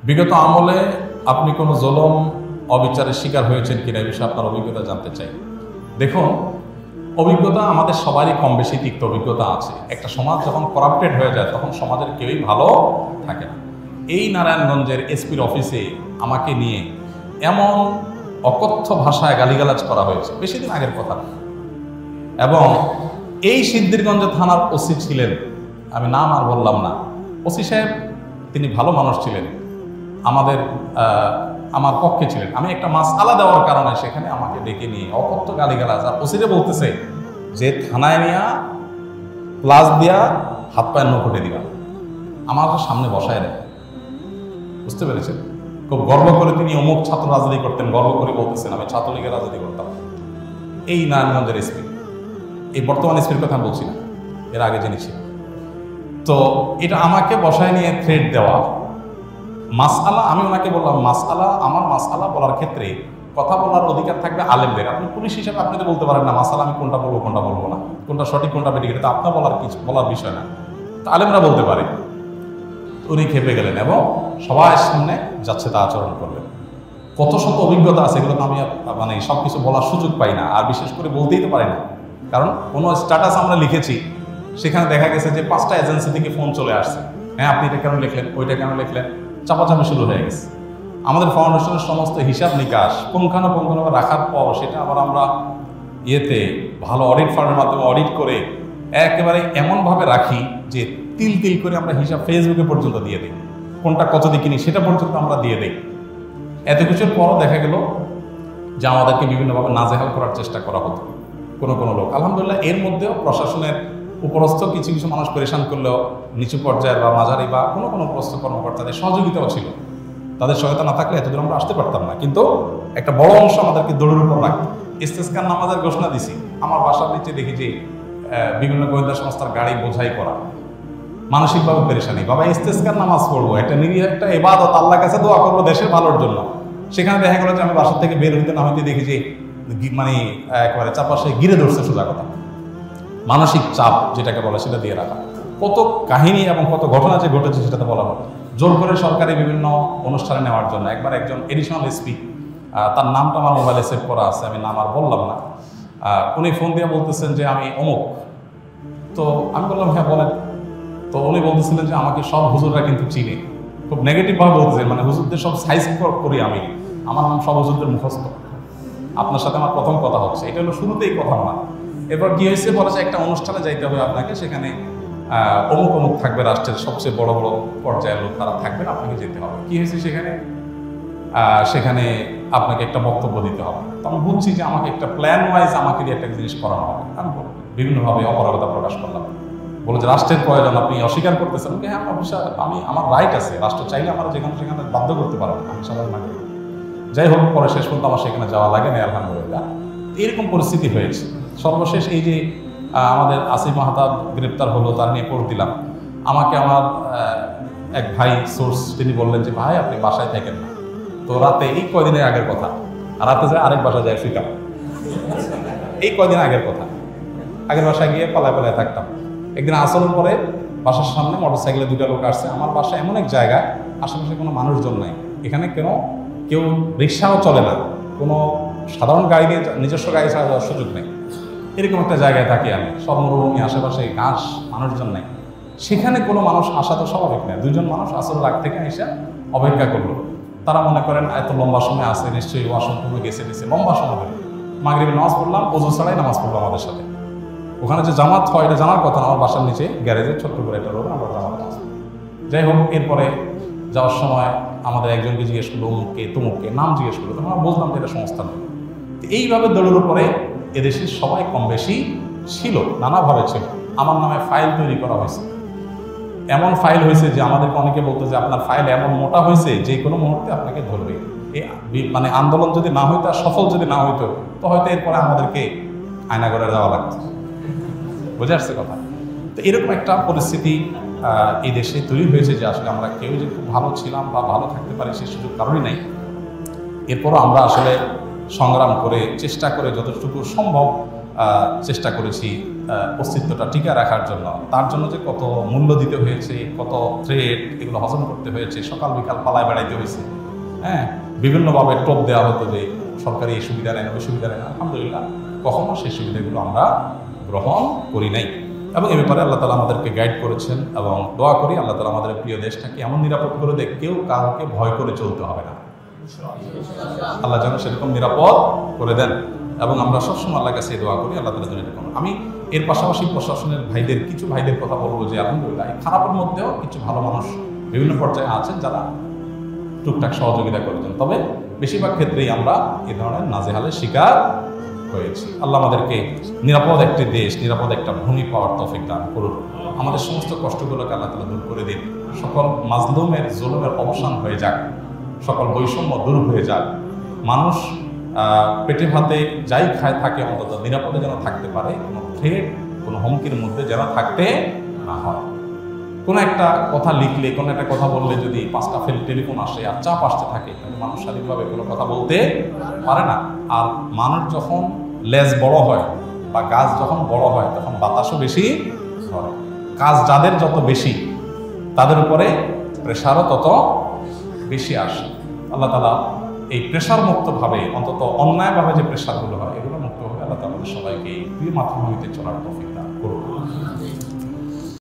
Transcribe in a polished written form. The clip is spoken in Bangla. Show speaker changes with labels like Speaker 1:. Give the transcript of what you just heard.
Speaker 1: বিগত আমলে আপনি কোনো জুলুম অবিচারের শিকার হয়েছেন কিনা এই বিষয়ে আপনার অভিজ্ঞতা জানতে চাই। দেখুন, অভিজ্ঞতা আমাদের সবারই কম বেশি তিক্ত অভিজ্ঞতা আছে। একটা সমাজ যখন করাপ্টেড হয়ে যায় তখন সমাজের কেউই ভালো থাকে না। এই নারায়ণগঞ্জের এসপির অফিসে আমাকে নিয়ে এমন অকথ্য ভাষায় গালিগালাজ করা হয়েছে, বেশি দিন আগের কথা। এবং এই সিদ্ধিরগঞ্জ থানার ওসি ছিলেন, আমি নাম আর বললাম না, ওসি সাহেব তিনি ভালো মানুষ ছিলেন, আমার পক্ষে ছিলেন। আমি একটা মাসআলা দেওয়ার কারণে সেখানে আমাকে ডেকে নিয়ে অকথ্য গালিগালাজ, আর ওসিরে বলতেছে যে থানায় নিয়ে প্লাস দিয়া হাত পায়ের নখুটে দিবা, আমার সামনে বসায় দেয়। বুঝতে পেরেছেন? খুব গর্ব করে তিনি অমুক ছাত্র রাজনীতি করতেন, গর্ব করে বলতেছেন আমি ছাত্রলীগের রাজনীতি করতাম। এই নারায়ণগঞ্জের এসপি, এই বর্তমান এসপির কথা বলছি না, এর আগে জেনেছি। তো এটা আমাকে বসায় নিয়ে থ্রেট দেওয়া, মাসআলা, আমি ওনাকে বললাম মাসআলা, আমার মাসআলা বলার ক্ষেত্রে কথা বলার অধিকার থাকবে আলেমদের। আপনি পুলিশ হিসেবে আপনি তো বলতে পারেন না মাসআলা আমি কোনটা বলবো কোনটা বলবো না, কোনটা সঠিক কোনটা বেঠিক, এটা আপনার বলার বিষয় না, তো আলেমরা বলতে পারে। উনি খেপে গেলেন এবং সবার সামনে যাচ্ছে তা আচরণ করলেন। কত শত অভিজ্ঞতা আছে, এগুলো তো আমি মানে সব কিছু বলার সুযোগ পাই না, আর বিশেষ করে বলতেই তো পারি না। কারণ কোনো স্ট্যাটাস আমরা লিখেছি, সেখানে দেখা গেছে যে 5টা এজেন্সি থেকে ফোন চলে আসছে, হ্যাঁ আপনি এটা কেন লিখলেন, ওইটা কেন লিখলেন, চাপাচাপি শুরু হয়ে গেছে। আমাদের ফাউন্ডেশনের সমস্ত হিসাব নিকাশ পুঙ্খানুপুঙ্খভাবে রাখার পর সেটা আবার আমরা ভালো অডিট ফার্মের মাধ্যমে অডিট করে একেবারে এমনভাবে রাখি যে তিল তিল করে আমরা হিসাব ফেসবুকে পর্যন্ত দিয়ে দিই, কোনটা কত দিয়ে কিনি সেটা পর্যন্ত আমরা দিয়ে দিই। এত কিছুর পরও দেখা গেল যে আমাদেরকে বিভিন্নভাবে নাজেহাল করার চেষ্টা করা হতো কোনো লোক। আলহামদুলিল্লাহ এর মধ্যেও প্রশাসনের উপরস্থ কিছু কিছু মানুষ পরেশান করলেও নিচু পর্যায়ের বা মাঝারি বা কোনো উপরস্থ কর্মকর্তাদের সহযোগিতাও ছিল। তাদের সহায়তা না থাকলে এতদূর আমরা আসতে পারতাম না। কিন্তু একটা বড় অংশ আমাদেরকে দৌড়ের উপর রাখতো। ইস্তেসকার নামাজের ঘোষণা দিছি, আমার বাসার নিচে দেখি যে বিভিন্ন গোয়েন্দা সংস্থার গাড়ি বোঝাই করা, মানসিকভাবে পেরেশানি। বাবা ইস্তেসকার নামাজ পড়বো, একটা নিরীহ একটা ইবাদত, আল্লাহর কাছে দোয়া করবো দেশের ভালোর জন্য। সেখানে দেখা গেল যে আমি বাসার থেকে বের হইতে না হইতে দেখি যে মানে একেবারে চারপাশে ঘিরে ধরছে, সোজা কথা মানসিক চাপ যেটাকে বলে সেটা দিয়ে রাখা। কত কাহিনী এবং কত ঘটনা যে ঘটেছে সেটাতে বলা হয়। জোর করে সরকারি বিভিন্ন অনুষ্ঠানে নেওয়ার জন্য একবার একজন এডিশনাল এসপি, তার নামটা আমার মোবাইলে সেভ করা আছে, আমি নাম আর বললাম না, উনি ফোন দিয়ে বলতেছেন যে আমি অমুক। তো আমি বললাম হ্যাঁ বলেন। তো উনি বলতেছিলেন যে আমাকে সব হুজুররা কিন্তু চিনে, খুব নেগেটিভভাবে বলতেছেন, মানে হুজুরদের সব সাইজ করি আমি, আমার নাম সব হুজুরদের মুখস্থ, আপনার সাথে আমার প্রথম কথা হচ্ছে। এটা হলো শুরুতেই কথা না। এরপর কি হয়েছে, বলেছে একটা অনুষ্ঠানে যাইতে হবে আপনাকে, সেখানে অমুক অমুক থাকবে, রাষ্ট্রের সবচেয়ে বড় বড় পর্যায়ের লোক তারা থাকবেন, আপনাকে যেতে হবে। কি হয়েছে সেখানে আপনাকে একটা বক্তব্য দিতে হবে। তো আমি বুঝছি যে আমাকে একটা প্ল্যান ওয়াইজ আমাকে দিয়ে একটা জিনিস করানো হবে। আমি বিভিন্নভাবে অপারগতা প্রকাশ করলাম, বলে যে রাষ্ট্রের প্রয়োজন আপনি অস্বীকার করতেছেন। হ্যাঁ আমার রাইট আছে, রাষ্ট্র চাইলে আমার সেখানে বাধ্য করতে পারবেন, আমি সাধারণ নাগরিক। যাই হোক, পরে শেষ পর্যন্ত আমার সেখানে যাওয়া লাগে না, আলহামদুলিল্লাহ। এরকম পরিস্থিতি হয়েছে। সর্বশেষ এই যে আমাদের আসিফ মাহতাব গ্রেপ্তার হলো, তার নিয়ে পোস্ট দিলাম, আমাকে আমার এক ভাই সোর্স তিনি বললেন যে ভাই আপনি বাসায় থাকেন না। তো রাতে, এই কয়দিনের আগের কথা, রাতে যায় আরেক বাসায় যায় শুইতাম, এই কয়দিন আগের কথা। আগের বাসায় গিয়ে পালায় থাকতাম। একদিন আসরের পরে বাসার সামনে মোটরসাইকেলে 2টা লোক আসছে। আমার বাসা এমন এক জায়গায় আশেপাশে কোনো মানুষজন নাই, এখানে কেউ রিক্সাও চলে না, কোনো সাধারণ গাড়ি নিয়ে নিজস্ব গাড়ি ছাড়া যাওয়ার সুযোগ নেই। এরকম একটা জায়গায় থাকি আমি, সব মরুভূমি, আশেপাশে ঘাস, মানুষজন নেই। সেখানে কোনো মানুষ আসা তো স্বাভাবিক নয়। 2জন মানুষ আসরের আগ থেকে এসে অপেক্ষা করলো। তারা মনে করেন এত লম্বা সময় আসে, নিশ্চয়ই ওয়াশরুম গেছে লম্বা সময় ধরে। মাগরিবের নামাজ পড়লাম, ওযু ছাড়াই নামাজ পড়লো আমাদের সাথে। ওখানে যে জামাত হয় এটা জানার কথা না, আমার বাসার নিচে গ্যারেজে ছোট্ট করে একটা রোড, আমরা জামাত নামাজ। যাই হোক, এরপরে যাওয়ার সময় আমাদের একজনকে জিজ্ঞেস করলো অমুককে তমুককে, নাম জিজ্ঞেস করলো, তখন আমরা বুঝলাম যে এটা সংস্থা নেই। এইভাবে দৌড়ের উপরে এদেশের সবাই কম বেশি ছিল, নানাভাবে ছিল। আমার নামে ফাইল তৈরি করা হয়েছে, এমন ফাইল হয়েছে যে আমাদেরকে অনেকে বলতো যে আপনার ফাইল এমন মোটা হয়েছে যে কোনো মুহূর্তে আপনাকে ধরবে। মানে আন্দোলন যদি না হইতো, সফল যদি না হইতো, তো হয়তো এরপরে আমাদেরকে আয়নাঘরে যাওয়া লাগতো। বুঝে আসছে কথা? তো এরকম একটা পরিস্থিতি এই দেশে তৈরি হয়েছে যে আসলে আমরা কেউ যে খুব ভালো ছিলাম বা ভালো থাকতে পারি সে সুযোগ কারণই নাই। এরপরও আমরা আসলে সংগ্রাম করে চেষ্টা করে যতটুকু সম্ভব চেষ্টা করেছি অস্তিত্বটা টিকে রাখার জন্য, তার জন্য যে কত মূল্য দিতে হয়েছে, কত থ্রেট, এগুলো হজম করতে হয়েছে, সকাল বিকাল পালায় বেড়াইতে হয়েছে, হ্যাঁ, বিভিন্নভাবে টোপ দেওয়া হতো যে সরকারি এই সুবিধা নেন, ওই সুবিধা নেন। আলহামদুলিল্লাহ কখনো সেই সুবিধাগুলো আমরা গ্রহণ করি নাই, এবং এ ব্যাপারে আল্লাহ তালা আমাদেরকে গাইড করেছেন। এবং দোয়া করি আল্লাহ তালা আমাদের প্রিয় দেশটাকে এমন নিরাপদ করে দেয়, কেউ কাউকে ভয় করে চলতে হবে না। আল্লাহ যেন সেরকম নিরাপদ করে দেন, এবং আমরা সবসময় আল্লাহর কাছে দোয়া করি আল্লাহ তালা যেন এরকম। আমি এর পাশাপাশি প্রশাসনের ভাইদের, কিছু ভাইদের কথা বলবো যে আলহামদুলিল্লাহ এই খারাপের মধ্যেও কিছু ভালো মানুষ বিভিন্ন পর্যায়ে আছেন যারা টুকটাক সহযোগিতা করেছেন, তবে বেশিরভাগ ক্ষেত্রেই আমরা এ ধরনের নাজেহালের শিকার হয়েছি। আল্লাহ আমাদেরকে নিরাপদ একটি দেশ, নিরাপদ একটা ভূমি পাওয়ার তৌফিক দান করুন। আমাদের সমস্ত কষ্টগুলোকে আল্লাহ তাআলা দূর করে দিন। সকল মাজলুমের জুলুমের অবসান হয়ে যাক, সকল বৈষম্য দূর হয়ে যাক। মানুষ পেটে ভাতে যাই খায় থাকে অন্তত নিরাপদে যেন থাকতে পারে, কোনো থ্রেট, কোনো হুমকির মধ্যে যেন থাকতে না হয়। কোনো একটা কথা লিখলে, কোনো একটা কথা বললে যদি 5টা টেলিফোন আসে আর চাপ আসতে থাকে, তাহলে মানুষ স্বাধীনভাবে কোনো কথা বলতে পারে না। আর মানুষ যখন লেজ বড় হয় বা গাছ যখন বড় হয়, তখন বাতাসও বেশি ধরে। কাজ যাদের যত বেশি, তাদের উপরে প্রেশারও তত বেশি আসে। আল্লাহ তাআলা এই প্রেশার মুক্তভাবে, অন্তত অন্যায়ভাবে যে প্রেশারগুলো হয়, এগুলো মুক্তভাবে আল্লাহ তাআলা সবাইকে এই প্রিয় মাতৃভূমিতে চলার তৌফিক দান করুন।